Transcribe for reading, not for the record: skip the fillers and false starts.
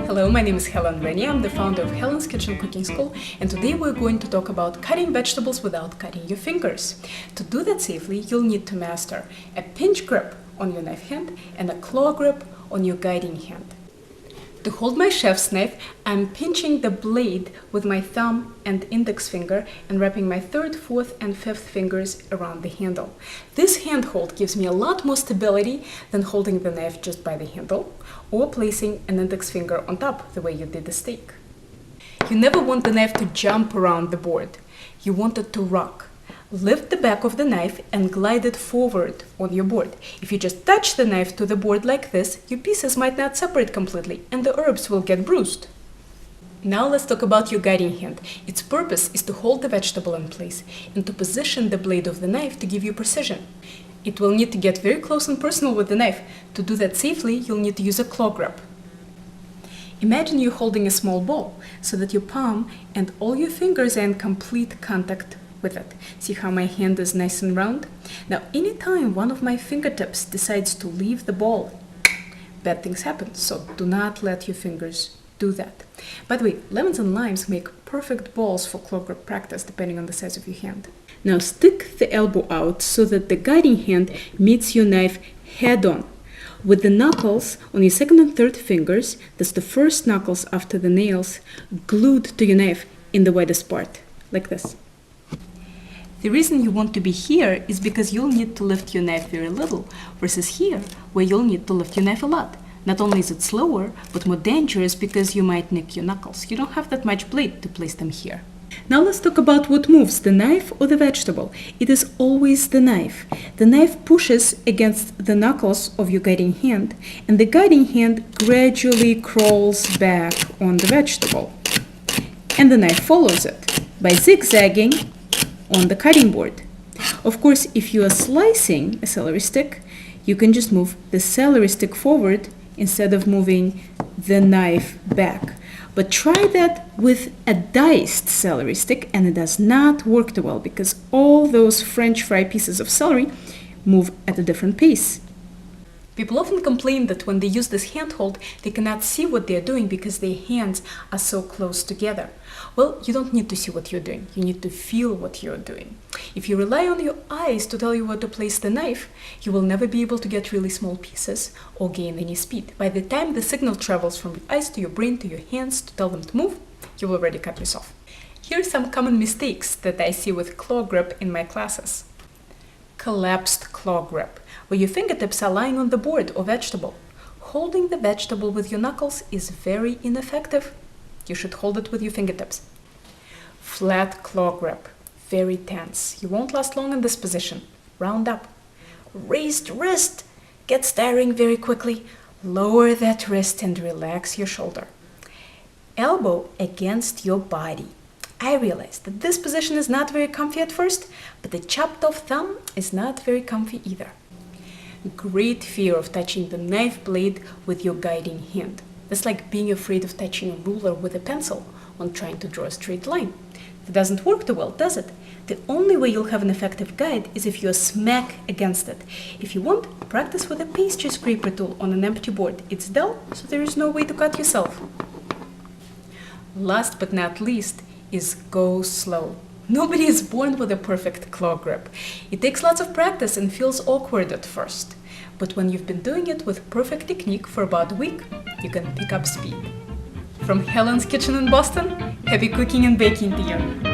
Hello, my name is Helen Rennie. I'm the founder of Helen's Kitchen Cooking School, and today we're going to talk about cutting vegetables without cutting your fingers. To do that safely, you'll need to master a pinch grip on your knife hand and a claw grip on your guiding hand. To hold my chef's knife, I'm pinching the blade with my thumb and index finger and wrapping my third, fourth, and fifth fingers around the handle. This handhold gives me a lot more stability than holding the knife just by the handle or placing an index finger on top the way you did the steak. You never want the knife to jump around the board. You want it to rock. Lift the back of the knife and glide it forward on your board. If you just touch the knife to the board like this, your pieces might not separate completely and the herbs will get bruised. Now let's talk about your guiding hand. Its purpose is to hold the vegetable in place and to position the blade of the knife to give you precision. It will need to get very close and personal with the knife. To do that safely, you'll need to use a claw grip. Imagine you're holding a small ball so that your palm and all your fingers are in complete contact with it. See how my hand is nice and round? Now, anytime one of my fingertips decides to leave the ball, bad things happen, so do not let your fingers do that. By the way, lemons and limes make perfect balls for claw grip practice depending on the size of your hand. Now stick the elbow out so that the guiding hand meets your knife head on. With the knuckles on your second and third fingers, that's the first knuckles after the nails, glued to your knife in the widest part, like this. The reason you want to be here is because you'll need to lift your knife very little, versus here, where you'll need to lift your knife a lot. Not only is it slower, but more dangerous because you might nick your knuckles. You don't have that much blade to place them here. Now let's talk about what moves, the knife or the vegetable. It is always the knife. The knife pushes against the knuckles of your guiding hand, and the guiding hand gradually crawls back on the vegetable. And the knife follows it by zigzagging on the cutting board. Of course, if you are slicing a celery stick, you can just move the celery stick forward instead of moving the knife back. But try that with a diced celery stick and it does not work too well because all those French fry pieces of celery move at a different pace. People often complain that when they use this handhold, they cannot see what they're doing because their hands are so close together. Well, you don't need to see what you're doing. You need to feel what you're doing. If you rely on your eyes to tell you where to place the knife, you will never be able to get really small pieces or gain any speed. By the time the signal travels from your eyes to your brain to your hands to tell them to move, you've already cut yourself. Here are some common mistakes that I see with claw grip in my classes. Collapsed claw grip, where your fingertips are lying on the board or vegetable. Holding the vegetable with your knuckles is very ineffective. You should hold it with your fingertips. Flat claw grip, very tense. You won't last long in this position. Round up. Raised wrist gets tiring very quickly. Lower that wrist and relax your shoulder. Elbow against your body. I realize that this position is not very comfy at first, but the chopped off thumb is not very comfy either. Great fear of touching the knife blade with your guiding hand. That's like being afraid of touching a ruler with a pencil when trying to draw a straight line. It doesn't work too well, does it? The only way you'll have an effective guide is if you're smack against it. If you want, practice with a pastry scraper tool on an empty board. It's dull, so there is no way to cut yourself. Last but not least is go slow. Nobody is born with a perfect claw grip. It takes lots of practice and feels awkward at first. But when you've been doing it with perfect technique for about a week, you can pick up speed. From Helen's Kitchen in Boston, happy cooking and baking to you!